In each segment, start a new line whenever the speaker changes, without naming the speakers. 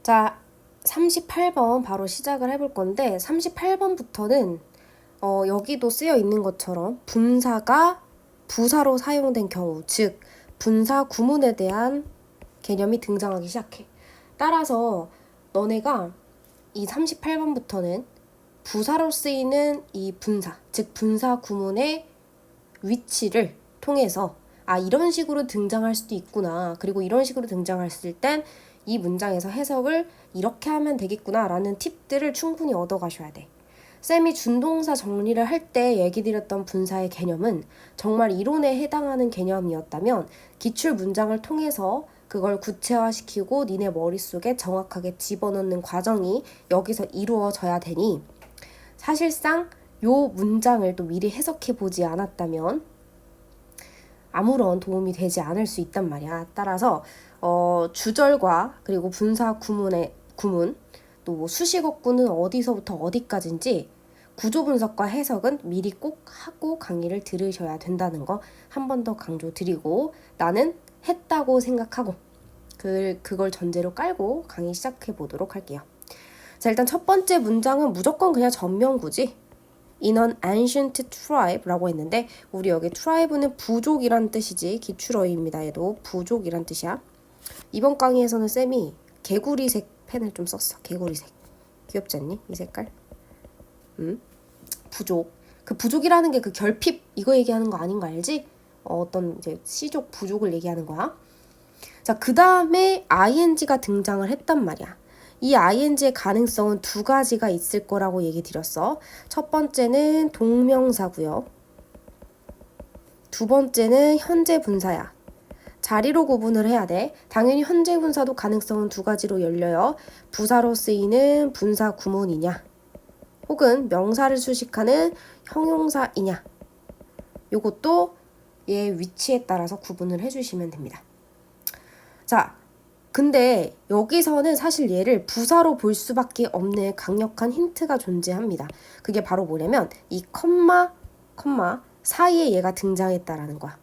자, 38번 바로 시작을 해볼 건데 38번부터는 여기도 쓰여 있는 것처럼 분사가 부사로 사용된 경우, 즉 분사 구문에 대한 개념이 등장하기 시작해. 따라서 너네가 이 38번부터는 부사로 쓰이는 이 분사, 즉 분사 구문의 위치를 통해서 이런 식으로 등장할 수도 있구나. 그리고 이런 식으로 등장했을 땐 이 문장에서 해석을 이렇게 하면 되겠구나 라는 팁들을 충분히 얻어가셔야 돼. 쌤이 준동사 정리를 할 때 얘기 드렸던 분사의 개념은 정말 이론에 해당하는 개념이었다면 기출 문장을 통해서 그걸 구체화시키고 니네 머릿속에 정확하게 집어넣는 과정이 여기서 이루어져야 되니 사실상 요 문장을 또 미리 해석해 보지 않았다면 아무런 도움이 되지 않을 수 있단 말이야. 따라서 주절과 그리고 분사 구문 또 뭐 수식어구는 어디서부터 어디까지인지 구조 분석과 해석은 미리 꼭 하고 강의를 들으셔야 된다는 거 한 번 더 강조드리고 나는 했다고 생각하고 그걸 전제로 깔고 강의 시작해 보도록 할게요. 자, 일단 첫 번째 문장은 무조건 그냥 전명구지. In an ancient tribe라고 했는데 우리 여기 tribe는 부족이란 뜻이지 기출어입니다. 얘도 부족이란 뜻이야. 이번 강의에서는 쌤이 개구리색 펜을 좀 썼어. 개구리색. 귀엽지 않니? 이 색깔. 부족. 그 부족이라는 게 그 결핍 이거 얘기하는 거 아닌 거 알지? 어떤 이제 시족 부족을 얘기하는 거야. 자, 그 다음에 ing가 등장을 했단 말이야. 이 ing의 가능성은 두 가지가 있을 거라고 얘기 드렸어. 첫 번째는 동명사고요. 두 번째는 현재 분사야. 자리로 구분을 해야 돼. 당연히 현재 분사도 가능성은 두 가지로 열려요. 부사로 쓰이는 분사 구문이냐 혹은 명사를 수식하는 형용사이냐. 요것도 얘 위치에 따라서 구분을 해주시면 됩니다. 자, 근데 여기서는 사실 얘를 부사로 볼 수밖에 없는 강력한 힌트가 존재합니다. 그게 바로 뭐냐면 이 컴마 사이에 얘가 등장했다라는 거야.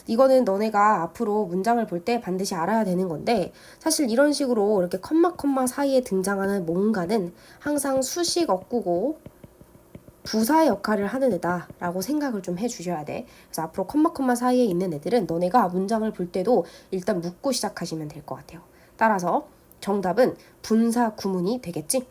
이거는 너네가 앞으로 문장을 볼 때 반드시 알아야 되는 건데 사실 이런 식으로 이렇게 컴마 사이에 등장하는 뭔가는 항상 수식 어구고 부사의 역할을 하는 애다라고 생각을 좀 해주셔야 돼. 그래서 앞으로 컴마 사이에 있는 애들은 너네가 문장을 볼 때도 일단 묻고 시작하시면 될 것 같아요. 따라서 정답은 분사 구문이 되겠지?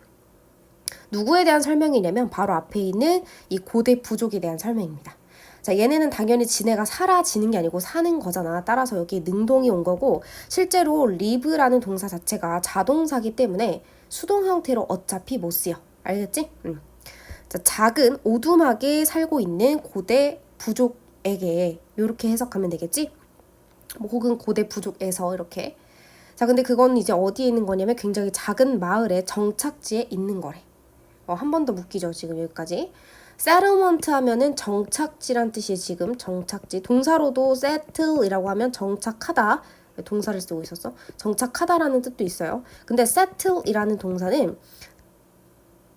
누구에 대한 설명이냐면 바로 앞에 있는 이 고대 부족에 대한 설명입니다. 자, 얘네는 당연히 지네가 사라지는 게 아니고 사는 거잖아. 따라서 여기 능동이 온 거고 실제로 live라는 동사 자체가 자동사기 때문에 수동 형태로 어차피 못 쓰여. 알겠지? 자, 작은 오두막에 살고 있는 고대 부족에게 이렇게 해석하면 되겠지? 뭐 혹은 고대 부족에서 이렇게. 자, 근데 그건 이제 어디에 있는 거냐면 굉장히 작은 마을의 정착지에 있는 거래. 한 번 더 묶이죠, 지금 여기까지. settlement 하면은 정착지란 뜻이 지금 정착지. 동사로도 settle이라고 하면 정착하다. 동사를 쓰고 있었어. 정착하다라는 뜻도 있어요. 근데 settle이라는 동사는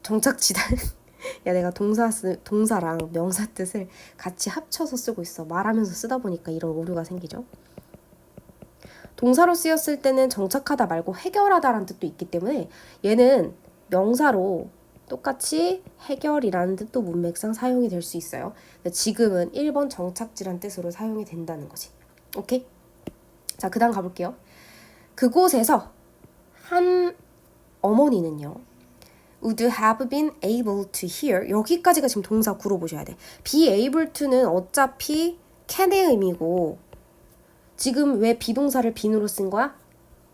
정착지다. 야, 내가 동사랑 명사 뜻을 같이 합쳐서 쓰고 있어. 말하면서 쓰다 보니까 이런 오류가 생기죠. 동사로 쓰였을 때는 정착하다 말고 해결하다라는 뜻도 있기 때문에 얘는 명사로 똑같이 해결이라는 뜻도 문맥상 사용이 될 수 있어요. 지금은 1번 정착지란 뜻으로 사용이 된다는 거지. 오케이? 자, 그 다음 가볼게요. 그곳에서 한 어머니는요. would have been able to hear. 여기까지가 지금 동사 구로 보셔야 돼. be able to는 어차피 can의 의미고 지금 왜 비동사를 being으로 쓴 거야?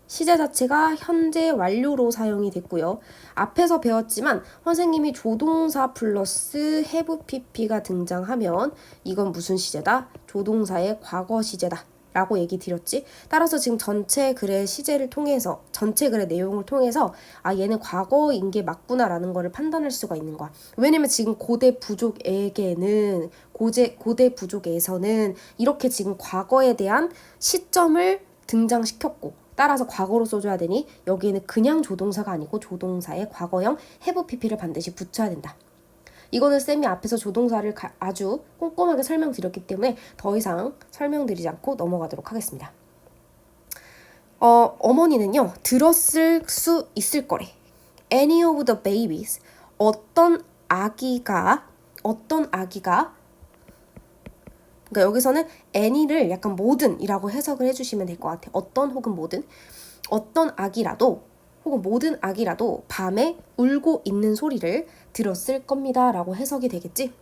시제 자체가 현재 완료로 사용이 됐고요. 앞에서 배웠지만 선생님이 조동사 플러스 have pp가 등장하면 이건 무슨 시제다? 조동사의 과거 시제다. 라고 얘기 드렸지. 따라서 지금 전체 글의 시제를 통해서 전체 글의 내용을 통해서 얘는 과거인 게 맞구나라는 거를 판단할 수가 있는 거야. 왜냐면 지금 고대 부족에게는 고대 부족에서는 이렇게 지금 과거에 대한 시점을 등장시켰고 따라서 과거로 써줘야 되니 여기에는 그냥 조동사가 아니고 조동사의 과거형 have pp를 반드시 붙여야 된다. 이거는 쌤이 앞에서 조동사를 아주 꼼꼼하게 설명드렸기 때문에 더 이상 설명드리지 않고 넘어가도록 하겠습니다. 어머니는요, 들었을 수 있을 거래. Any of the babies. 어떤 아기가, 그러니까 여기서는 any를 약간 모든이라고 해석을 해주시면 될 것 같아. 어떤 혹은 모든. 어떤 아기라도 혹은 모든 아기라도 밤에 울고 있는 소리를 들었을 겁니다. 라고 해석이 되겠지?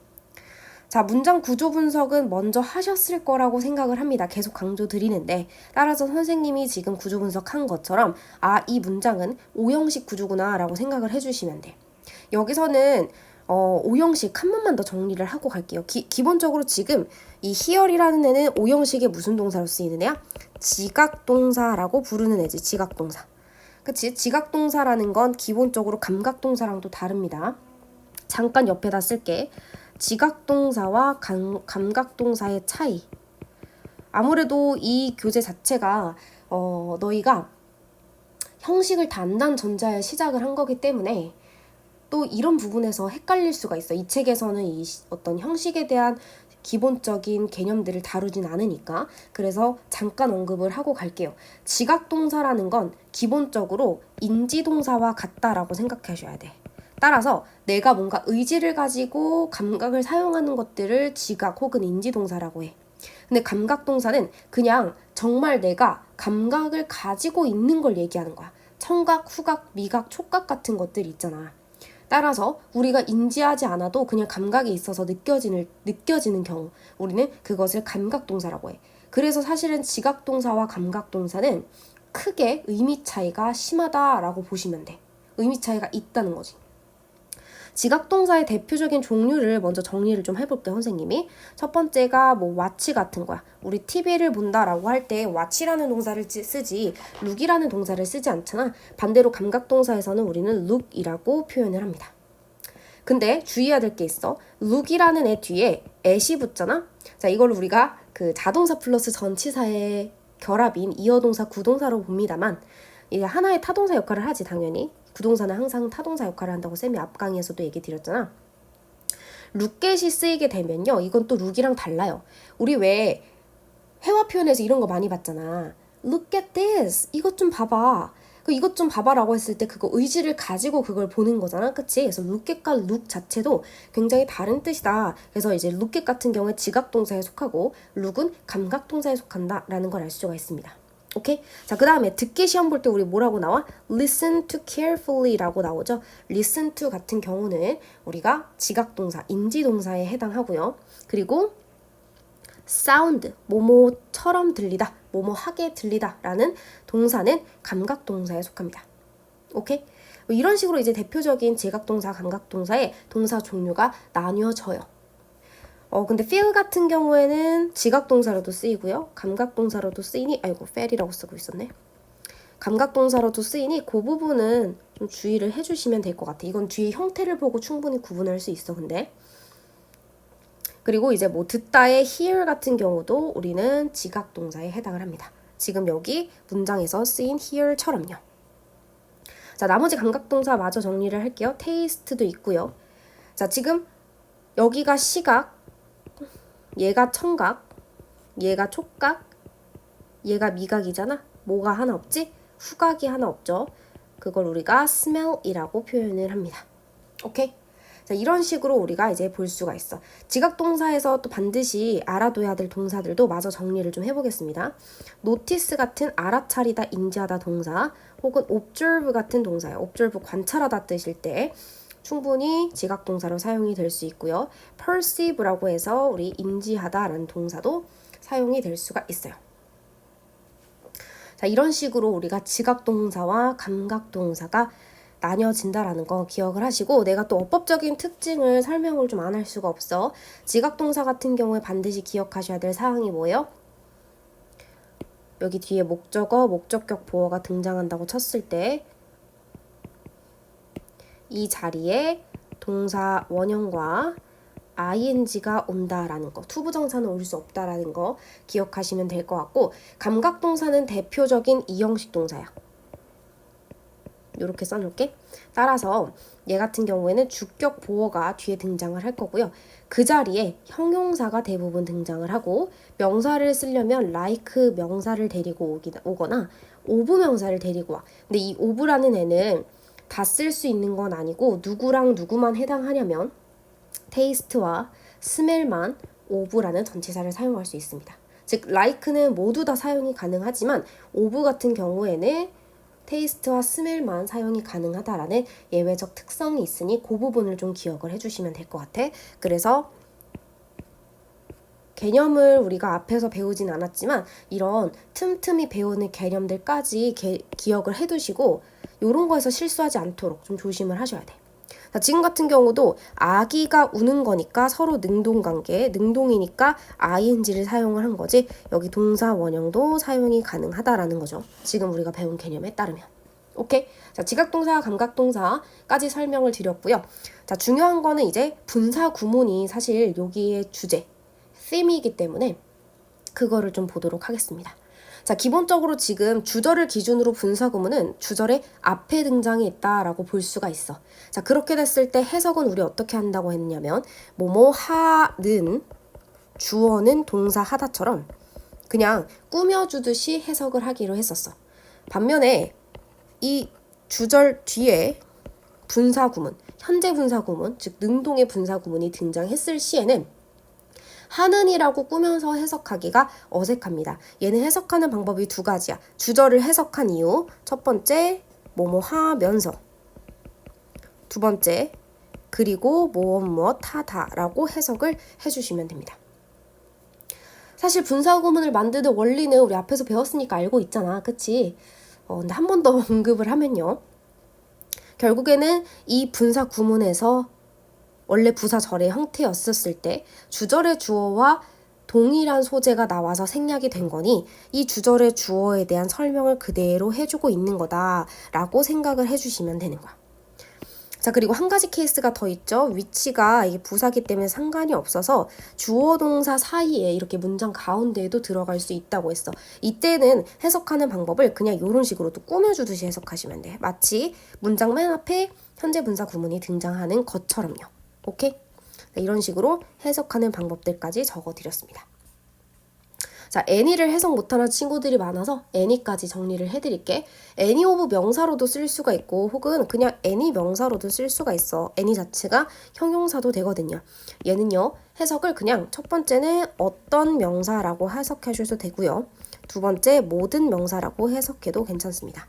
자, 문장 구조 분석은 먼저 하셨을 거라고 생각을 합니다. 계속 강조 드리는데 따라서 선생님이 지금 구조 분석한 것처럼 이 문장은 오형식 구조구나 라고 생각을 해주시면 돼. 여기서는 오형식 한 번만 더 정리를 하고 갈게요. 기본적으로 지금 이 here이라는 애는 오형식의 무슨 동사로 쓰이는 애야? 지각동사라고 부르는 애지. 지각동사. 그치? 지각동사라는 건 기본적으로 감각동사랑도 다릅니다. 잠깐 옆에다 쓸게. 지각동사와 감각동사의 차이. 아무래도 이 교재 자체가 너희가 형식을 단단전자에 시작을 한 거기 때문에 또 이런 부분에서 헷갈릴 수가 있어. 이 책에서는 이 어떤 형식에 대한 기본적인 개념들을 다루진 않으니까. 그래서 잠깐 언급을 하고 갈게요. 지각동사라는 건 기본적으로 인지동사와 같다라고 생각하셔야 돼. 따라서 내가 뭔가 의지를 가지고 감각을 사용하는 것들을 지각 혹은 인지동사라고 해. 근데 감각동사는 그냥 정말 내가 감각을 가지고 있는 걸 얘기하는 거야. 청각, 후각, 미각, 촉각 같은 것들 있잖아. 따라서 우리가 인지하지 않아도 그냥 감각이 있어서 느껴지는 경우 우리는 그것을 감각동사라고 해. 그래서 사실은 지각동사와 감각동사는 크게 의미 차이가 심하다라고 보시면 돼. 의미 차이가 있다는 거지. 지각동사의 대표적인 종류를 먼저 정리를 좀 해볼게, 선생님이. 첫 번째가 뭐 watch 같은 거야. 우리 TV를 본다라고 할 때 watch라는 동사를 쓰지 look이라는 동사를 쓰지 않잖아. 반대로 감각동사에서는 우리는 look이라고 표현을 합니다. 근데 주의해야 될 게 있어. look이라는 애 뒤에 at이 붙잖아. 자, 이걸 우리가 그 자동사 플러스 전치사의 결합인 이어동사, 구동사로 봅니다만 이게 하나의 타동사 역할을 하지, 당연히. 구동사는 항상 타동사 역할을 한다고 쌤이 앞 강의에서도 얘기 드렸잖아. lookat이 쓰이게 되면요, 이건 또 look이랑 달라요. 우리 왜 회화 표현에서 이런 거 많이 봤잖아. Look at this. 이것 좀 봐봐. 이것 좀 봐봐라고 했을 때 그거 의지를 가지고 그걸 보는 거잖아. 그치? 그래서 look at과 look 자체도 굉장히 다른 뜻이다. 그래서 이제 look at 같은 경우에 지각동사에 속하고 look은 감각동사에 속한다라는 걸 알 수가 있습니다. 오케이? 자, 그 다음에 듣기 시험 볼 때 우리 뭐라고 나와? Listen to carefully 라고 나오죠. Listen to 같은 경우는 우리가 지각동사, 인지동사에 해당하고요. 그리고 sound, 뭐뭐처럼 들리다, 뭐뭐하게 들리다 라는 동사는 감각동사에 속합니다. 오케이? 이런 식으로 이제 대표적인 지각동사, 감각동사의 동사 종류가 나뉘어져요. 근데 feel 같은 경우에는 지각동사로도 쓰이고요. 감각동사로도 쓰이니, fail이라고 쓰고 있었네. 감각동사로도 쓰이니 그 부분은 좀 주의를 해주시면 될 것 같아. 이건 뒤에 형태를 보고 충분히 구분할 수 있어, 근데. 그리고 이제 뭐 듣다의 hear 같은 경우도 우리는 지각동사에 해당을 합니다. 지금 여기 문장에서 쓰인 hear처럼요. 자, 나머지 감각동사 마저 정리를 할게요. taste도 있고요. 자, 지금 여기가 시각, 얘가 청각, 얘가 촉각, 얘가 미각이잖아. 뭐가 하나 없지? 후각이 하나 없죠. 그걸 우리가 smell이라고 표현을 합니다. 오케이? 자, 이런 식으로 우리가 이제 볼 수가 있어. 지각동사에서 또 반드시 알아둬야 될 동사들도 마저 정리를 좀 해보겠습니다. notice 같은 알아차리다, 인지하다 동사, 혹은 observe 같은 동사예요. observe 관찰하다 뜻일 때 충분히 지각동사로 사용이 될 수 있고요. perceive라고 해서 우리 인지하다라는 동사도 사용이 될 수가 있어요. 자, 이런 식으로 우리가 지각동사와 감각동사가 나뉘어진다라는 거 기억을 하시고, 내가 또 어법적인 특징을 설명을 좀 안 할 수가 없어. 지각동사 같은 경우에 반드시 기억하셔야 될 사항이 뭐예요? 여기 뒤에 목적어, 목적격 보어가 등장한다고 쳤을 때 이 자리에 동사 원형과 ing가 온다라는 거, 투부정사는 올 수 없다라는 거 기억하시면 될 것 같고, 감각동사는 대표적인 이형식 동사야. 이렇게 써놓을게. 따라서 얘 같은 경우에는 주격 보어가 뒤에 등장을 할 거고요. 그 자리에 형용사가 대부분 등장을 하고 명사를 쓰려면 like 명사를 데리고 오거나 of 명사를 데리고 와. 근데 이 of라는 애는 다 쓸 수 있는 건 아니고 누구랑 누구만 해당하냐면 taste와 smell만 of라는 전치사를 사용할 수 있습니다. 즉 like는 모두 다 사용이 가능하지만 of 같은 경우에는 테이스트와 스멜만 사용이 가능하다라는 예외적 특성이 있으니 그 부분을 좀 기억을 해주시면 될 것 같아. 그래서 개념을 우리가 앞에서 배우진 않았지만 이런 틈틈이 배우는 개념들까지 기억을 해두시고 이런 거에서 실수하지 않도록 좀 조심을 하셔야 돼. 자, 지금 같은 경우도 아기가 우는 거니까 서로 능동관계, 능동이니까 ing를 사용을 한 거지 여기 동사 원형도 사용이 가능하다라는 거죠. 지금 우리가 배운 개념에 따르면. 오케이? 자, 지각동사, 감각동사까지 설명을 드렸고요. 자, 중요한 거는 이제 분사 구문이 사실 여기의 주제, theme이기 때문에 그거를 좀 보도록 하겠습니다. 자, 기본적으로 지금 주절을 기준으로 분사 구문은 주절의 앞에 등장이 있다라고 볼 수가 있어. 자, 그렇게 됐을 때 해석은 우리 어떻게 한다고 했냐면 뭐뭐 하는 주어는 동사 하다처럼 그냥 꾸며주듯이 해석을 하기로 했었어. 반면에 이 주절 뒤에 분사 구문, 현재 분사 구문, 즉 능동의 분사 구문이 등장했을 시에는 하는이라고 꾸면서 해석하기가 어색합니다. 얘는 해석하는 방법이 두 가지야. 주절을 해석한 이유, 첫 번째 뭐뭐 하면서, 두 번째 그리고 무엇 하다라고 해석을 해주시면 됩니다. 사실 분사 구문을 만드는 원리는 우리 앞에서 배웠으니까 알고 있잖아, 그치? 근데 한 번 더 언급을 하면요, 결국에는 이 분사 구문에서 원래 부사절의 형태였었을 때 주절의 주어와 동일한 소재가 나와서 생략이 된 거니 이 주절의 주어에 대한 설명을 그대로 해주고 있는 거다라고 생각을 해주시면 되는 거야. 자, 그리고 한 가지 케이스가 더 있죠. 위치가 이게 부사기 때문에 상관이 없어서 주어 동사 사이에 이렇게 문장 가운데에도 들어갈 수 있다고 했어. 이때는 해석하는 방법을 그냥 이런 식으로 또 꾸며주듯이 해석하시면 돼. 마치 문장 맨 앞에 현재 분사 구문이 등장하는 것처럼요. 오케이? 이런 식으로 해석하는 방법들까지 적어드렸습니다. 자, any를 해석 못하는 친구들이 많아서 any까지 정리를 해드릴게. any of 명사로도 쓸 수가 있고 혹은 그냥 any 명사로도 쓸 수가 있어. any 자체가 형용사도 되거든요. 얘는요, 해석을 그냥 첫 번째는 어떤 명사라고 해석해 주셔도 되고요. 두 번째 모든 명사라고 해석해도 괜찮습니다.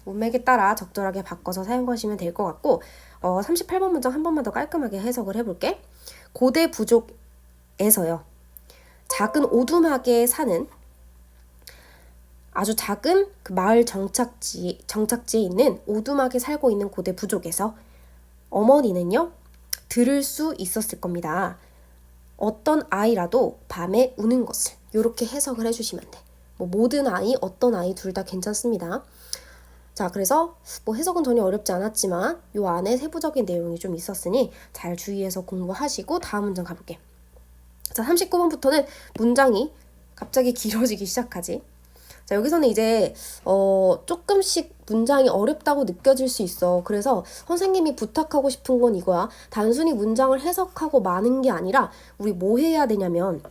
문맥에 따라 적절하게 바꿔서 사용하시면 될 것 같고 38번 문장 한 번만 더 깔끔하게 해석을 해볼게. 고대 부족에서요, 작은 오두막에 사는 아주 작은 그 마을 정착지에 있는 오두막에 살고 있는 고대 부족에서 어머니는요, 들을 수 있었을 겁니다. 어떤 아이라도 밤에 우는 것을. 이렇게 해석을 해주시면 돼. 뭐 모든 아이, 어떤 아이 둘 다 괜찮습니다. 자, 그래서 뭐 해석은 전혀 어렵지 않았지만 요 안에 세부적인 내용이 좀 있었으니 잘 주의해서 공부하시고 다음 문장 가볼게. 자, 39번부터는 문장이 갑자기 길어지기 시작하지. 자, 여기서는 이제 조금씩 문장이 어렵다고 느껴질 수 있어. 그래서 선생님이 부탁하고 싶은 건 이거야. 단순히 문장을 해석하고 마는 게 아니라 우리 뭐 해야 되냐면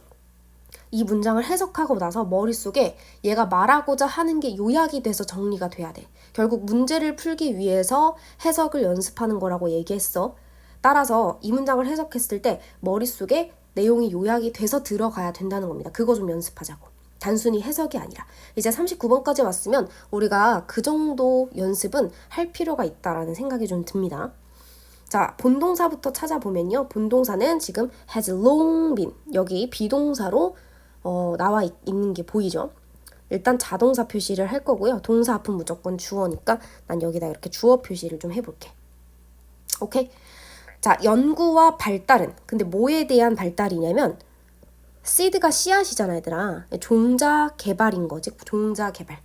이 문장을 해석하고 나서 머릿속에 얘가 말하고자 하는 게 요약이 돼서 정리가 돼야 돼. 결국 문제를 풀기 위해서 해석을 연습하는 거라고 얘기했어. 따라서 이 문장을 해석했을 때 머릿속에 내용이 요약이 돼서 들어가야 된다는 겁니다. 그거 좀 연습하자고. 단순히 해석이 아니라. 이제 39번까지 왔으면 우리가 그 정도 연습은 할 필요가 있다라는 생각이 좀 듭니다. 자, 본동사부터 찾아보면요. 본동사는 지금 has long been. 여기 비동사로 나와 있는 게 보이죠? 일단 자동사 표시를 할 거고요. 동사 앞은 무조건 주어니까 난 여기다 이렇게 주어 표시를 좀 해볼게. 오케이? 자, 연구와 발달은 근데 뭐에 대한 발달이냐면 seed가 씨앗이잖아, 얘들아. 종자 개발인 거지. 종자 개발.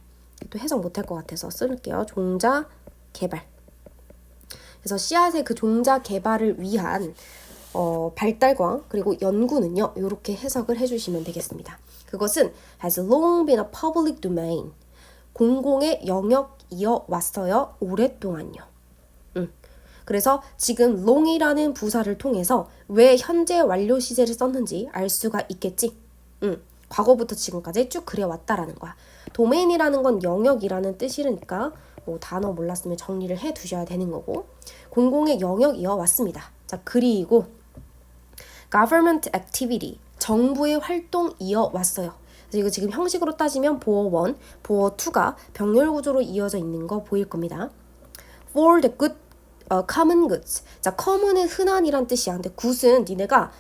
또 해석 못할 것 같아서 쓸게요. 종자 개발. 그래서 씨앗의 그 종자 개발을 위한 발달과 그리고 연구는요, 이렇게 해석을 해주시면 되겠습니다. 그것은 has long been a public domain. 공공의 영역이어 왔어요. 오랫동안요. 그래서 지금 long이라는 부사를 통해서 왜 현재 완료 시제를 썼는지 알 수가 있겠지. 과거부터 지금까지 쭉 그래왔다라는 거야. 도메인이라는 건 영역이라는 뜻이니까 단어 몰랐으면 정리를 해 두셔야 되는 거고, 공공의 영역이어 왔습니다. 자, 그리고 government activity, 정부의 활동 이어왔어요. 그래서 이거 지금 형식으로 따지면 보어 1, 보어 2가 병렬 구조로 이어져 있는 거 보일 겁니다. for the good, common goods. 자, common은 흔한이란 뜻이야. 근데 good은 니네가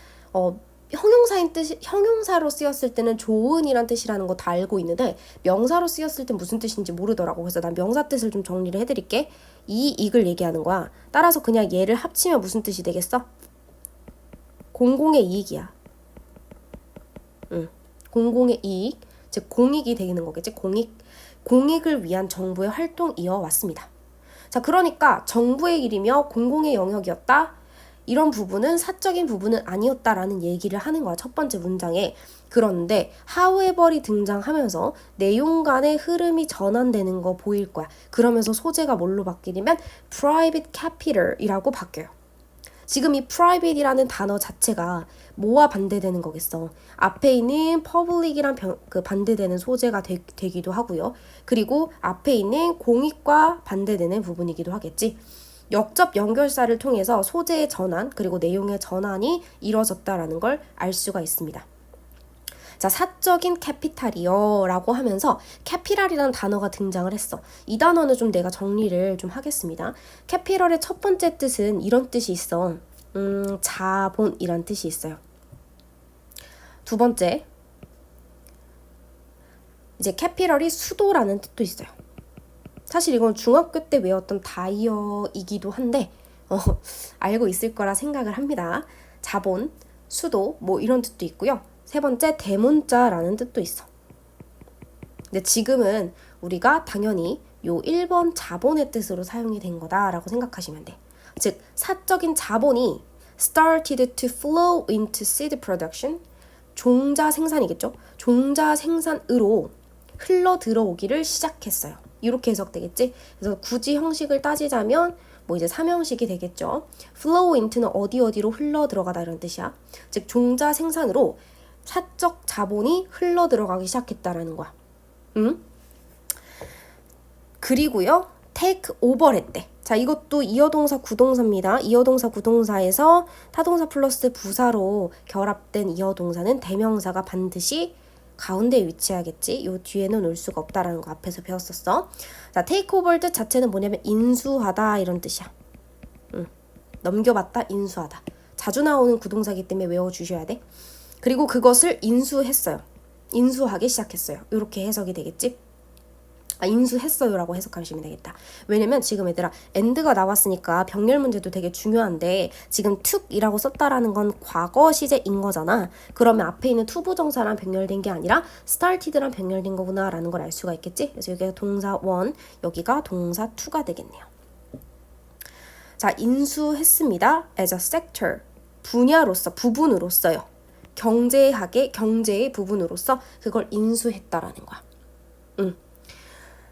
형용사인 뜻이, 형용사로 쓰였을 때는 좋은이란 뜻이라는 거 다 알고 있는데 명사로 쓰였을 때 무슨 뜻인지 모르더라고. 그래서 난 명사 뜻을 좀 정리를 해드릴게. 이익을 얘기하는 거야. 따라서 그냥 얘를 합치면 무슨 뜻이 되겠어? 공공의 이익이야. 공공의 이익, 즉 공익이 되는 거겠지. 공익을 위한 정부의 활동 이어왔습니다. 자, 그러니까 정부의 일이며 공공의 영역이었다. 이런 부분은 사적인 부분은 아니었다라는 얘기를 하는 거야. 첫 번째 문장에. 그런데 however이 등장하면서 내용 간의 흐름이 전환되는 거 보일 거야. 그러면서 소재가 뭘로 바뀌냐면 private capital이라고 바뀌어요. 지금 이 private이라는 단어 자체가 뭐와 반대되는 거겠어? 앞에 있는 public이랑 그 반대되는 소재가 되기도 하고요. 그리고 앞에 있는 공익과 반대되는 부분이기도 하겠지. 역접 연결사를 통해서 소재의 전환 그리고 내용의 전환이 이루어졌다라는 걸 알 수가 있습니다. 자, 사적인 캐피탈이요 라고 하면서 캐피탈이라는 단어가 등장을 했어. 이 단어는 좀 내가 정리를 좀 하겠습니다. 캐피탈의 첫 번째 뜻은 이런 뜻이 있어. 자본이란 뜻이 있어요. 두 번째, 이제 캐피탈이 수도라는 뜻도 있어요. 사실 이건 중학교 때 외웠던 다이어이기도 한데 알고 있을 거라 생각을 합니다. 자본, 수도 뭐 이런 뜻도 있고요. 세 번째, 대문자라는 뜻도 있어. 근데 지금은 우리가 당연히 요 1번 자본의 뜻으로 사용이 된 거다라고 생각하시면 돼. 즉, 사적인 자본이 started to flow into seed production, 종자 생산이겠죠? 종자 생산으로 흘러 들어오기를 시작했어요. 이렇게 해석되겠지? 그래서 굳이 형식을 따지자면 뭐 이제 3형식이 되겠죠. flow into는 어디로 흘러 들어가다 이런 뜻이야. 즉, 종자 생산으로 사적 자본이 흘러 들어가기 시작했다라는 거야. 그리고요, take over 했대. 자, 이것도 이어동사 구동사입니다. 이어동사 구동사에서 타동사 플러스 부사로 결합된 이어동사는 대명사가 반드시 가운데에 위치하겠지. 요 뒤에는 올 수가 없다라는 거 앞에서 배웠었어. 자, take over 뜻 자체는 뭐냐면 인수하다 이런 뜻이야. 넘겨받다, 인수하다. 자주 나오는 구동사이기 때문에 외워주셔야 돼. 그리고 그것을 인수했어요. 인수하기 시작했어요. 이렇게 해석이 되겠지. 인수했어요라고 해석하시면 되겠다. 왜냐면 지금 얘들아 and가 나왔으니까 병렬 문제도 되게 중요한데 지금 took이라고 썼다라는 건 과거 시제인 거잖아. 그러면 앞에 있는 투부정사랑 병렬된 게 아니라 started랑 병렬된 거구나 라는 걸 알 수가 있겠지. 그래서 여기가 동사 1, 여기가 동사 2가 되겠네요. 자, 인수했습니다. as a sector, 분야로서, 부분으로서요. 경제의 부분으로서 그걸 인수했다라는 거야.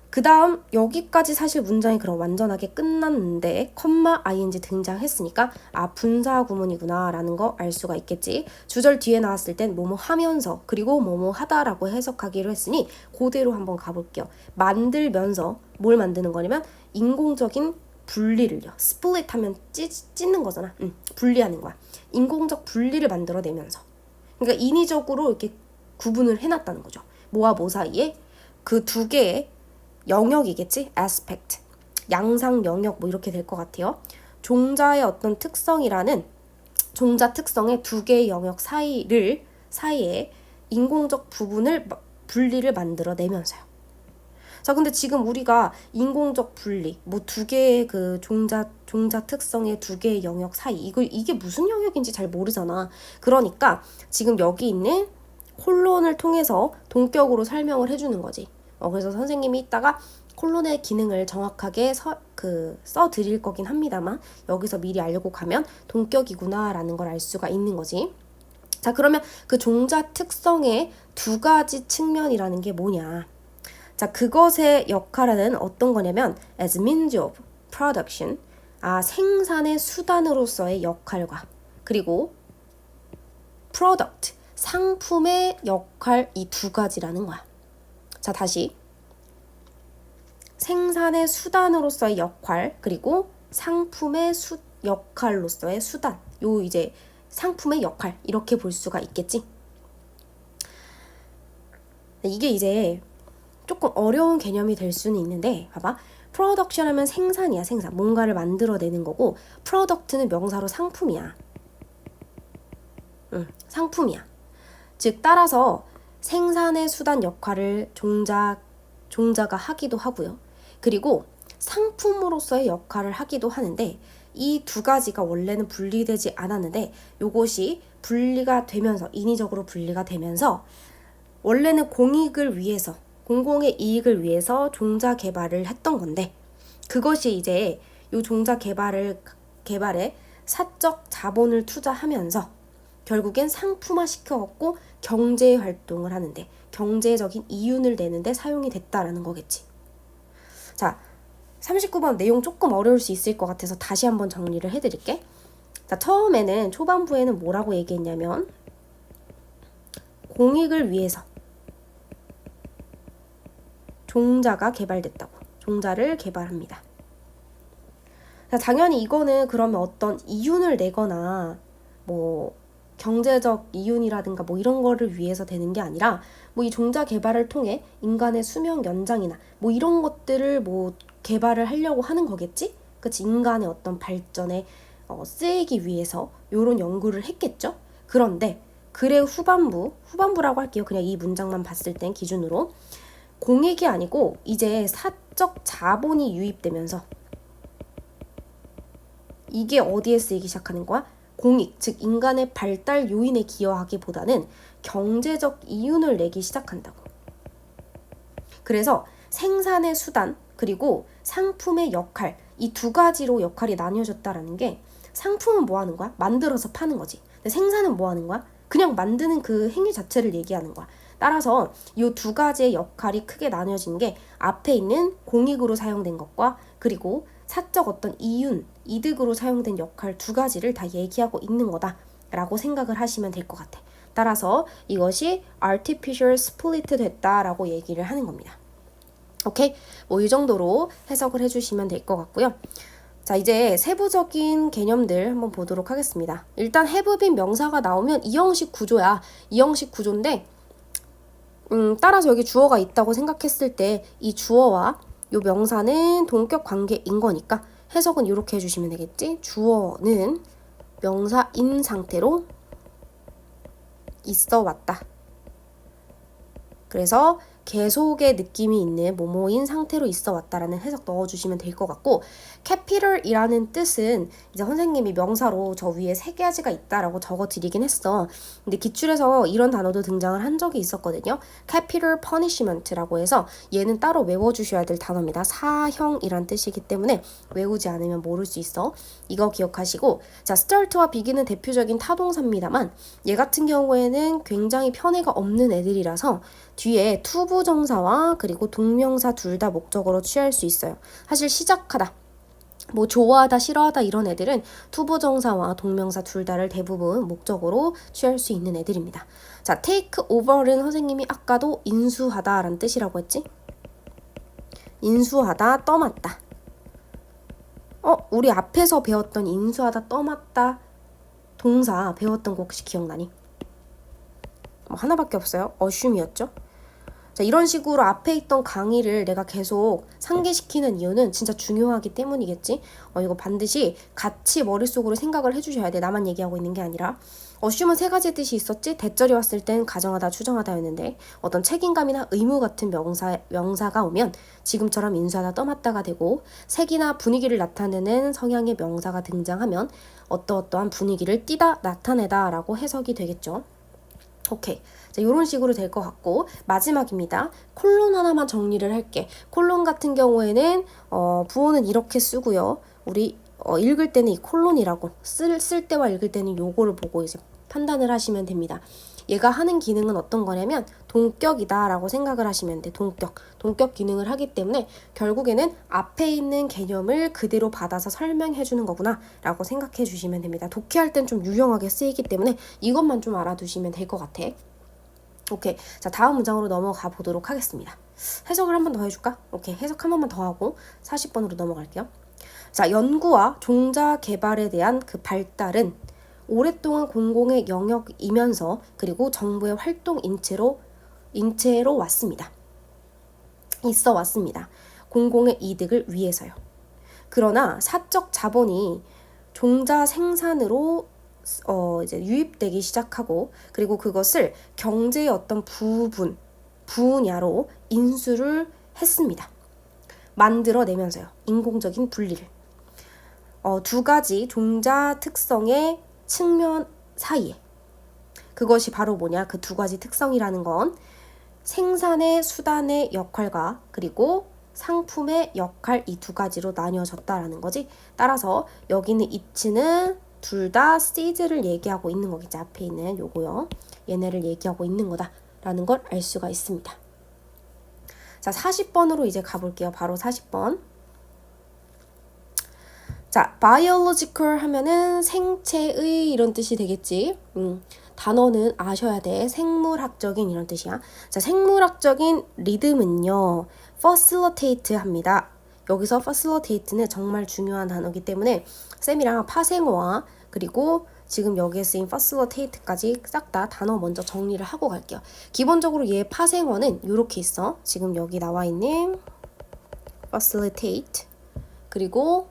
그 다음 여기까지 사실 문장이 그럼 완전하게 끝났는데 컴마 ing 등장했으니까 분사 구문이구나 라는 거 알 수가 있겠지. 주절 뒤에 나왔을 땐 뭐뭐 하면서 그리고 뭐뭐 하다라고 해석하기로 했으니 그대로 한번 가볼게요. 만들면서 뭘 만드는 거냐면 인공적인 분리를요. 스플릿 하면 찢는 거잖아. 분리하는 거야. 인공적 분리를 만들어내면서. 그러니까 인위적으로 이렇게 구분을 해놨다는 거죠. 뭐와 뭐 사이에 그 두 개의 영역이겠지? aspect, 양상 영역 뭐 이렇게 될 것 같아요. 종자의 어떤 특성이라는 종자 특성의 두 개의 영역 사이에 인공적 분리를 만들어내면서요. 자, 근데 지금 우리가 인공적 분리, 뭐 두 개의 그 종자 특성의 두 개의 영역 사이, 이게 무슨 영역인지 잘 모르잖아. 그러니까 지금 여기 있는 콜론을 통해서 동격으로 설명을 해주는 거지. 그래서 선생님이 이따가 콜론의 기능을 정확하게 써드릴 거긴 합니다만 여기서 미리 알고 가면 동격이구나 라는 걸 알 수가 있는 거지. 자, 그러면 그 종자 특성의 두 가지 측면이라는 게 뭐냐. 자, 그것의 역할은 어떤 거냐면 as means of production, 생산의 수단으로서의 역할과 그리고 product, 상품의 역할 이 두 가지라는 거야. 자, 다시 생산의 수단으로서의 역할 그리고 상품의 역할로서의 수단, 요 이제 상품의 역할 이렇게 볼 수가 있겠지. 이게 이제 조금 어려운 개념이 될 수는 있는데 봐봐. 프로덕션 하면 생산이야. 생산. 뭔가를 만들어내는 거고 프로덕트는 명사로 상품이야. 상품이야. 즉 따라서 생산의 수단 역할을 종자가 하기도 하고요. 그리고 상품으로서의 역할을 하기도 하는데 이 두 가지가 원래는 분리되지 않았는데 요것이 분리가 되면서 인위적으로 분리가 되면서 원래는 공익을 위해서 공공의 이익을 위해서 종자 개발을 했던 건데 그것이 이제 요 종자 개발에 사적 자본을 투자하면서 결국엔 상품화 시켜갖고 경제 활동을 하는데 경제적인 이윤을 내는데 사용이 됐다라는 거겠지. 자, 39번 내용 조금 어려울 수 있을 것 같아서 다시 한번 정리를 해드릴게. 자, 처음에는 초반부에는 뭐라고 얘기했냐면 공익을 위해서 종자가 개발됐다고. 종자를 개발합니다. 자, 당연히 이거는 그러면 어떤 이윤을 내거나 뭐 경제적 이윤이라든가 뭐 이런 거를 위해서 되는 게 아니라 뭐 이 종자 개발을 통해 인간의 수명 연장이나 뭐 이런 것들을 뭐 개발을 하려고 하는 거겠지? 그치? 인간의 어떤 발전에 쓰이기 위해서 이런 연구를 했겠죠? 그런데 글의 후반부라고 할게요. 그냥 이 문장만 봤을 땐 기준으로 공익이 아니고 이제 사적 자본이 유입되면서 이게 어디에 쓰이기 시작하는 거야? 공익, 즉 인간의 발달 요인에 기여하기보다는 경제적 이윤을 내기 시작한다고. 그래서 생산의 수단 그리고 상품의 역할 이 두 가지로 역할이 나뉘어졌다라는 게 상품은 뭐 하는 거야? 만들어서 파는 거지. 근데 생산은 뭐 하는 거야? 그냥 만드는 그 행위 자체를 얘기하는 거야. 따라서 이 두 가지의 역할이 크게 나뉘어진 게 앞에 있는 공익으로 사용된 것과 그리고 사적 어떤 이득으로 사용된 역할 두 가지를 다 얘기하고 있는 거다라고 생각을 하시면 될 것 같아. 따라서 이것이 artificial split 됐다라고 얘기를 하는 겁니다. 오케이? 뭐 이 정도로 해석을 해주시면 될 것 같고요. 자, 이제 세부적인 개념들 한번 보도록 하겠습니다. 일단 have been 명사가 나오면 이 형식 구조야. 이 형식 구조인데 따라서 여기 주어가 있다고 생각했을 때 이 주어와 요 명사는 동격 관계인 거니까 해석은 이렇게 해주시면 되겠지. 주어는 명사인 상태로 있어 왔다. 그래서 계속의 느낌이 있는 뭐뭐인 상태로 있어 왔다라는 해석 넣어주시면 될 것 같고 capital이라는 뜻은 이제 선생님이 명사로 저 위에 3가지가 있다라고 적어드리긴 했어. 근데 기출에서 이런 단어도 등장을 한 적이 있었거든요. capital punishment라고 해서 얘는 따로 외워주셔야 될 단어입니다. 사형이란 뜻이기 때문에 외우지 않으면 모를 수 있어. 이거 기억하시고 자, start와 begin은 대표적인 타동사입니다만 얘 같은 경우에는 굉장히 편애가 없는 애들이라서 뒤에 투부정사와 그리고 동명사 둘 다 목적어로 취할 수 있어요. 사실 시작하다, 뭐 좋아하다, 싫어하다 이런 애들은 투부정사와 동명사 둘 다를 대부분 목적어로 취할 수 있는 애들입니다. 자, take over는 선생님이 아까도 인수하다라는 뜻이라고 했지? 인수하다, 떠맡다. 우리 앞에서 배웠던 인수하다, 떠맡다 동사 배웠던 거 혹시 기억나니? 뭐 하나밖에 없어요. assume이었죠? 자, 이런 식으로 앞에 있던 강의를 내가 계속 상기시키는 이유는 진짜 중요하기 때문이겠지? 이거 반드시 같이 머릿속으로 생각을 해주셔야 돼. 나만 얘기하고 있는 게 아니라. assume은 3가지 뜻이 있었지? 대절이 왔을 땐 가정하다, 추정하다였는데 어떤 책임감이나 의무 같은 명사가 오면 지금처럼 인수하다, 떠맡다가 되고 색이나 분위기를 나타내는 성향의 명사가 등장하면 어떠어떠한 분위기를 띠다, 나타내다 라고 해석이 되겠죠. 오케이. 자, 이런 식으로 될 것 같고 마지막입니다. 콜론 하나만 정리를 할게. 콜론 같은 경우에는 부호는 이렇게 쓰고요. 우리 읽을 때는 이 콜론이라고 쓸 때와 읽을 때는 요거를 보고 이제 판단을 하시면 됩니다. 얘가 하는 기능은 어떤 거냐면 동격이다 라고 생각을 하시면 돼. 동격 기능을 하기 때문에 결국에는 앞에 있는 개념을 그대로 받아서 설명해 주는 거구나 라고 생각해 주시면 됩니다. 독해할 땐 좀 유용하게 쓰이기 때문에 이것만 좀 알아두시면 될 것 같아. 오케이. 자, 다음 문장으로 넘어가 보도록 하겠습니다. 해석을 한 번 더 해줄까? 오케이. 해석 한 번만 더 하고 40번으로 넘어갈게요. 자, 연구와 종자 개발에 대한 그 발달은 오랫동안 공공의 영역이면서 그리고 정부의 활동 인체로 왔습니다. 있어 왔습니다. 공공의 이득을 위해서요. 그러나 사적 자본이 종자 생산으로 이제 유입되기 시작하고 그리고 그것을 경제의 어떤 분야로 인수를 했습니다. 만들어내면서요. 인공적인 분리를. 두 가지 종자 특성의 측면 사이에 그것이 바로 뭐냐? 그 두 가지 특성이라는 건 생산의 수단의 역할과 그리고 상품의 역할 이 두 가지로 나뉘어졌다라는 거지. 따라서 여기는 이치는 둘 다 시즈를 얘기하고 있는 거겠지. 앞에 있는 요거요. 얘네를 얘기하고 있는 거다라는 걸 알 수가 있습니다. 자, 40번으로 이제 가볼게요. 바로 40번. 자, biological 하면은 생체의 이런 뜻이 되겠지. 단어는 아셔야 돼. 생물학적인 이런 뜻이야. 자, 생물학적인 리듬은요. facilitate 합니다. 여기서 facilitate는 정말 중요한 단어이기 때문에 쌤이랑 파생어와 그리고 지금 여기에 쓰인 facilitate까지 싹 다 단어 먼저 정리를 하고 갈게요. 기본적으로 얘 파생어는 이렇게 있어. 지금 여기 나와 있는 facilitate 그리고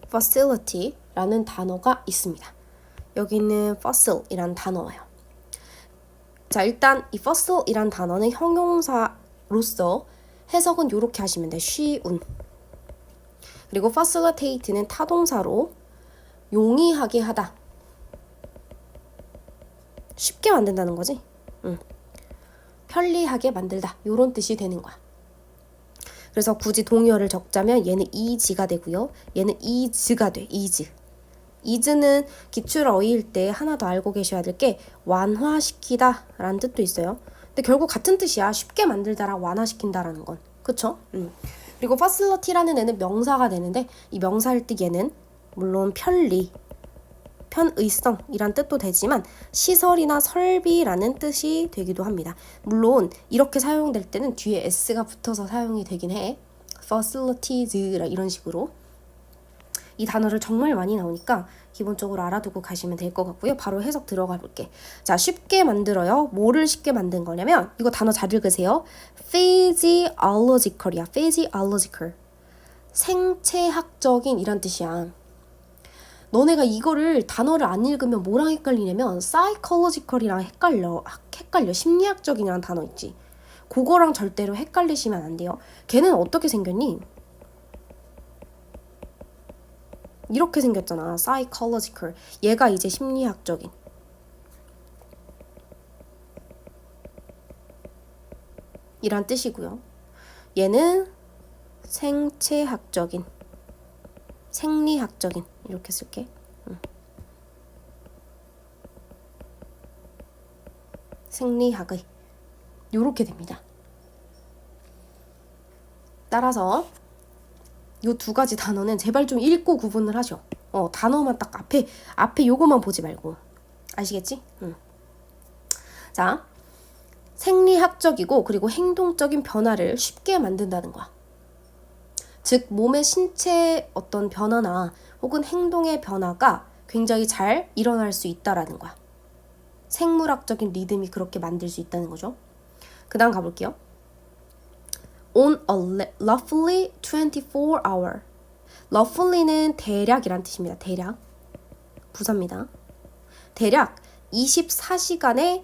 facility라는 단어가 있습니다. 여기는 fossil이라는 단어예요. 자, 일단 이 fossil이라는 단어는 형용사로서 해석은 이렇게 하시면 돼. 쉬운. 그리고 facilitate는 타동사로 용이하게 하다. 쉽게 만든다는 거지. 편리하게 만들다. 이런 뜻이 되는 거야. 그래서 굳이 동의어를 적자면 얘는 easy가 되고요. 얘는 easy가 돼. easy. easy는 기출 어휘일 때 하나 더 알고 계셔야 될 게 완화시키다 라는 뜻도 있어요. 근데 결국 같은 뜻이야. 쉽게 만들다랑 완화시킨다라는 건. 그쵸? 그리고 facility라는 애는 명사가 되는데 이 명사일 때 얘는 물론 편리, 편의성이란 뜻도 되지만 시설이나 설비라는 뜻이 되기도 합니다. 물론 이렇게 사용될 때는 뒤에 s가 붙어서 사용이 되긴 해. facilities 이런 식으로. 이 단어를 정말 많이 나오니까 기본적으로 알아두고 가시면 될 것 같고요. 바로 해석 들어가 볼게. 자, 쉽게 만들어요. 뭐를 쉽게 만든 거냐면 이거 단어 잘 읽으세요. physiological이야. physiological. 생체학적인 이란 뜻이야. 너네가 이거를 단어를 안 읽으면 뭐랑 헷갈리냐면 psychological이랑 헷갈려. 심리학적이라는 단어 있지. 그거랑 절대로 헷갈리시면 안 돼요. 걔는 어떻게 생겼니? 이렇게 생겼잖아. psychological. 얘가 이제 심리학적인. 이란 뜻이고요. 얘는 생체학적인. 생리학적인. 이렇게 쓸게. 생리학의. 요렇게 됩니다. 따라서 요 두 가지 단어는 제발 좀 읽고 구분을 하셔. 단어만 딱 앞에 요거만 보지 말고. 아시겠지? 자, 생리학적이고 그리고 행동적인 변화를 쉽게 만든다는 거야. 즉 몸의 신체 어떤 변화나 혹은 행동의 변화가 굉장히 잘 일어날 수 있다라는 거야. 생물학적인 리듬이 그렇게 만들 수 있다는 거죠. 그 다음 가볼게요. On a roughly 24 hour. roughly는 대략이란 뜻입니다. 대략. 부사입니다. 대략 24시간의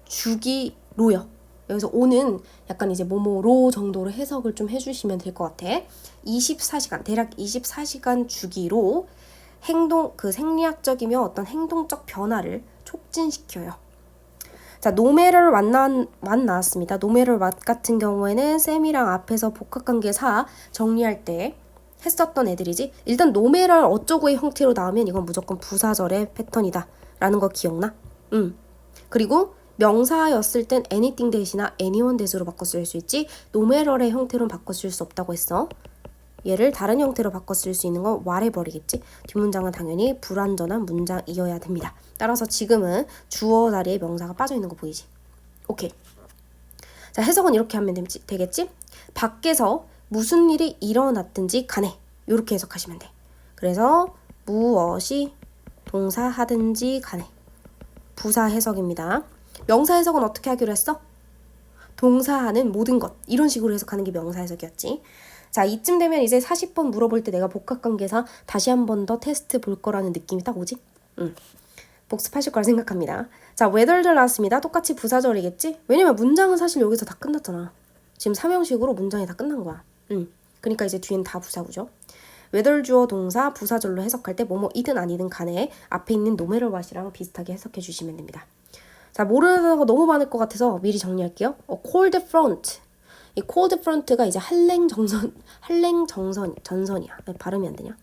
주기로요. 여기서 on은 약간 이제 뭐뭐로 정도로 해석을 좀 해주시면 될 것 같아. 24시간, 대략 24시간 주기로 그 생리학적이며 어떤 행동적 변화를 촉진시켜요. 자, no matter what 나왔습니다. no matter what 같은 경우에는 쌤이랑 앞에서 복합관계사 정리할 때 했었던 애들이지. 일단 노메럴 어쩌고의 형태로 나오면 이건 무조건 부사절의 패턴이다 라는 거 기억나? 그리고 명사였을 땐 anything that이나 anyone that으로 바꿔 쓸 수 있지 노메럴의 형태로는 바꿔 쓸 수 없다고 했어. 얘를 다른 형태로 바꿔 쓸 수 있는 건 whatever이겠지. 뒷문장은 당연히 불완전한 문장이어야 됩니다. 따라서 지금은 주어 자리에 명사가 빠져 있는 거 보이지? 오케이. 자, 해석은 이렇게 하면 되겠지? 밖에서 무슨 일이 일어났든지 간에 이렇게 해석하시면 돼. 그래서 무엇이 동사하든지 간에 부사 해석입니다. 명사 해석은 어떻게 하기로 했어? 동사하는 모든 것 이런 식으로 해석하는 게 명사 해석이었지. 자, 이쯤 되면 이제 40번 물어볼 때 내가 복합관계사 다시 한 번 더 테스트 볼 거라는 느낌이 딱 오지? 복습하실 거라 생각합니다. 자, whether절 나왔습니다. 똑같이 부사절이겠지? 왜냐면 문장은 사실 여기서 다 끝났잖아. 지금 3형식으로 문장이 다 끝난 거야. 그러니까 이제 뒤엔 다 부사구죠. whether 주어 동사 부사절로 해석할 때 뭐뭐이든 아니든 간에 앞에 있는 no matter what이랑 비슷하게 해석해 주시면 됩니다. 자, 모르는 거 너무 많을 것 같아서 미리 정리할게요. cold front. 이 cold front가 이제 전선이야. 발음이 안 되냐?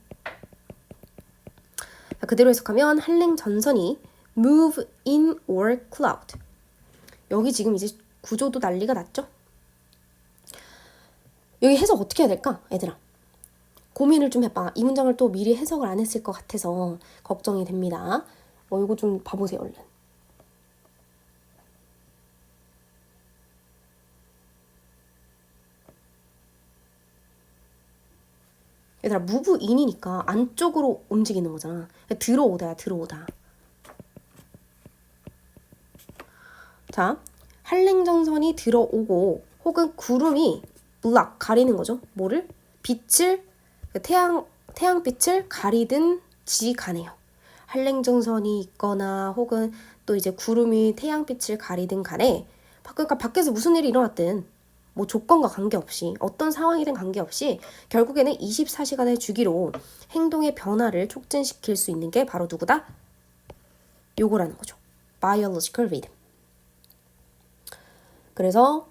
자, 그대로 해석하면 한랭 전선이 move in or cloud. 여기 지금 이제 구조도 난리가 났죠? 여기 해석 어떻게 해야 될까? 얘들아. 고민을 좀 해봐. 이 문장을 또 미리 해석을 안 했을 것 같아서 걱정이 됩니다. 이거 좀 봐보세요, 얼른. 얘들아, move in이니까 안쪽으로 움직이는 거잖아. 들어오다야, 들어오다. 자, 한랭전선이 들어오고 혹은 구름이 block, 가리는 거죠. 뭐를? 빛을, 태양빛을 가리든지 간에요. 한랭전선이 있거나 혹은 또 이제 구름이 태양빛을 가리든 간에 그러니까 밖에서 무슨 일이 일어났든 뭐 조건과 관계없이 어떤 상황이든 관계없이 결국에는 24시간의 주기로 행동의 변화를 촉진시킬 수 있는 게 바로 누구다? 요거라는 거죠. biological rhythm. 그래서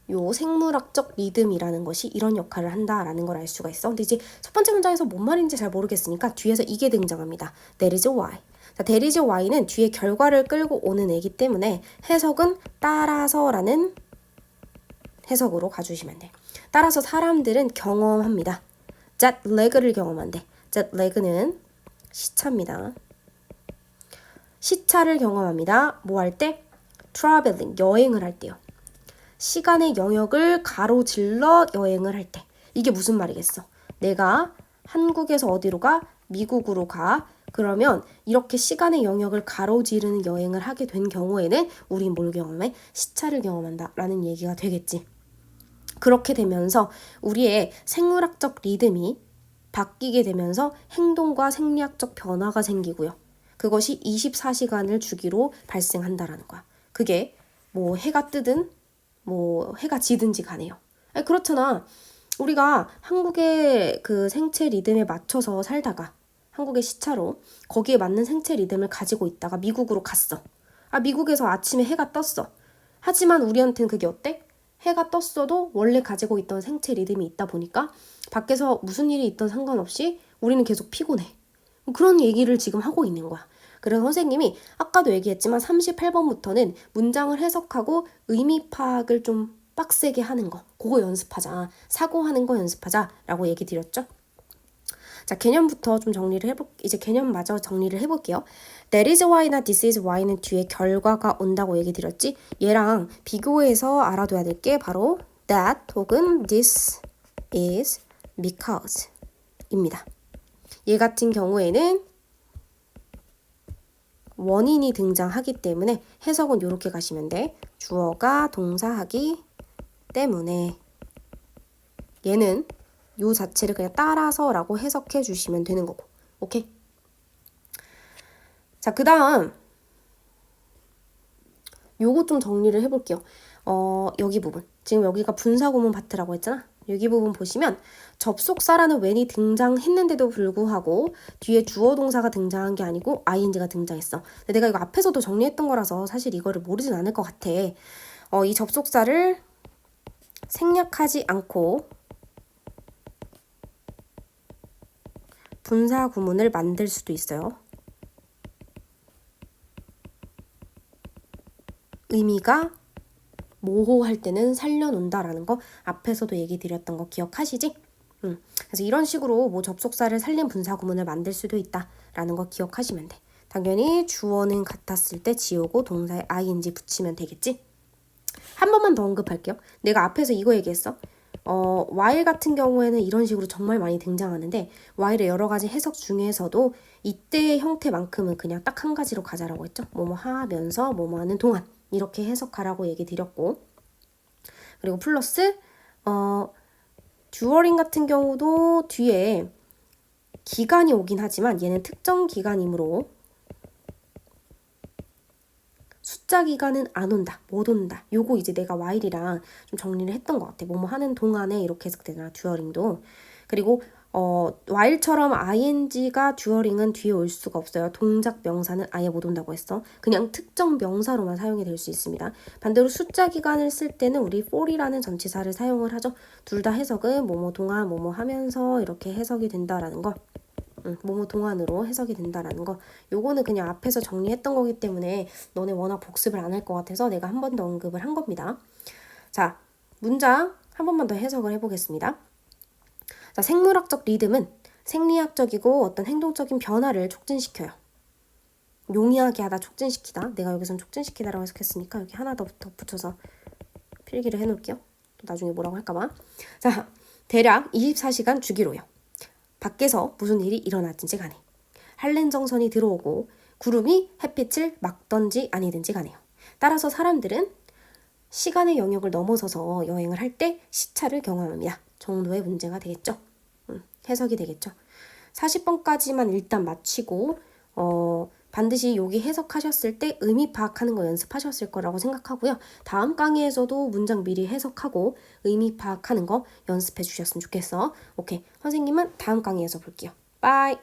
요 생물학적 리듬이라는 것이 이런 역할을 한다라는 걸 알 수가 있어. 근데 이제 첫 번째 문장에서 뭔 말인지 잘 모르겠으니까 뒤에서 이게 등장합니다. That is why. 자, that is why는 뒤에 결과를 끌고 오는 애기 때문에 해석은 따라서라는 해석으로 가주시면 돼. 따라서 사람들은 경험합니다. jet lag를 경험한대. jet lag는 시차입니다. 시차를 경험합니다. 뭐 할 때? traveling, 여행을 할 때요. 시간의 영역을 가로질러 여행을 할 때. 이게 무슨 말이겠어? 내가 한국에서 어디로 가? 미국으로 가. 그러면 이렇게 시간의 영역을 가로지르는 여행을 하게 된 경우에는 우린 뭘 경험해? 시차를 경험한다 라는 얘기가 되겠지. 그렇게 되면서 우리의 생물학적 리듬이 바뀌게 되면서 행동과 생리학적 변화가 생기고요. 그것이 24시간을 주기로 발생한다라는 거야. 그게 뭐 해가 뜨든 뭐 해가 지든지 가네요. 아니, 그렇잖아. 우리가 한국의 그 생체 리듬에 맞춰서 살다가 한국의 시차로 거기에 맞는 생체 리듬을 가지고 있다가 미국으로 갔어. 미국에서 아침에 해가 떴어. 하지만 우리한테는 그게 어때? 해가 떴어도 원래 가지고 있던 생체 리듬이 있다 보니까 밖에서 무슨 일이 있던 상관없이 우리는 계속 피곤해. 그런 얘기를 지금 하고 있는 거야. 그래서 선생님이 아까도 얘기했지만 38번부터는 문장을 해석하고 의미 파악을 좀 빡세게 하는 거, 그거 연습하자. 사고하는 거 연습하자라고 얘기 드렸죠. 자, 개념부터 좀 이제 개념마저 정리를 해볼게요. That is why나 this is why는 뒤에 결과가 온다고 얘기 드렸지. 얘랑 비교해서 알아둬야 될 게 바로 that 혹은 this is because 입니다. 얘 같은 경우에는 원인이 등장하기 때문에 해석은 이렇게 가시면 돼. 주어가 동사하기 때문에 얘는 요 자체를 그냥 따라서라고 해석해 주시면 되는 거고. 오케이? 자, 그 다음 요거 좀 정리를 해볼게요. 여기 부분. 지금 여기가 분사구문 파트라고 했잖아. 여기 부분 보시면 접속사라는 when이 등장했는데도 불구하고 뒤에 주어 동사가 등장한 게 아니고 ing가 등장했어. 근데 내가 이거 앞에서도 정리했던 거라서 사실 이거를 모르진 않을 것 같아. 이 접속사를 생략하지 않고 분사 구문을 만들 수도 있어요. 의미가 모호할 때는 살려놓는다라는 거 앞에서도 얘기 드렸던 거 기억하시지? 그래서 이런 식으로 뭐 접속사를 살린 분사 구문을 만들 수도 있다라는 거 기억하시면 돼. 당연히 주어는 같았을 때 지우고 동사에 ing 붙이면 되겠지? 한 번만 더 언급할게요. 내가 앞에서 이거 얘기했어. while 같은 경우에는 이런 식으로 정말 많이 등장하는데 while의 여러 가지 해석 중에서도 이때의 형태만큼은 그냥 딱 한 가지로 가자라고 했죠. 뭐뭐 하면서 뭐뭐 하는 동안 이렇게 해석하라고 얘기 드렸고, 그리고 플러스 during 같은 경우도 뒤에 기간이 오긴 하지만 얘는 특정 기간이므로 숫자 기간은 안 온다, 못 온다. 요거 이제 내가 while이랑 좀 정리를 했던 것 같아. 뭐뭐 하는 동안에 이렇게 해석되잖아, during도. 그리고 while처럼 ing가 during은 뒤에 올 수가 없어요. 동작 명사는 아예 못 온다고 했어. 그냥 특정 명사로만 사용이 될 수 있습니다. 반대로 숫자 기간을 쓸 때는 우리 for이라는 전치사를 사용을 하죠. 둘 다 해석은 뭐뭐 동안, 뭐뭐 하면서 이렇게 해석이 된다라는 거. 뭐뭐 동안으로 해석이 된다라는 거. 요거는 그냥 앞에서 정리했던 거기 때문에 너네 워낙 복습을 안 할 것 같아서 내가 한 번 더 언급을 한 겁니다. 자, 문장 한 번만 더 해석을 해보겠습니다. 자, 생물학적 리듬은 생리학적이고 어떤 행동적인 변화를 촉진시켜요. 용이하게 하다 촉진시키다. 내가 여기선 촉진시키다라고 해석했으니까 여기 하나 더 붙여서 필기를 해놓을게요. 또 나중에 뭐라고 할까봐. 자, 대략 24시간 주기로요. 밖에서 무슨 일이 일어났든지 간에 한랭정선이 들어오고 구름이 햇빛을 막던지 아니든지 간에요. 따라서 사람들은 시간의 영역을 넘어서서 여행을 할 때 시차를 경험합니다. 정도의 문제가 되겠죠. 해석이 되겠죠. 40번까지만 일단 마치고 반드시 여기 해석하셨을 때 의미 파악하는 거 연습하셨을 거라고 생각하고요. 다음 강의에서도 문장 미리 해석하고 의미 파악하는 거 연습해 주셨으면 좋겠어. 오케이, 선생님은 다음 강의에서 볼게요. 바이.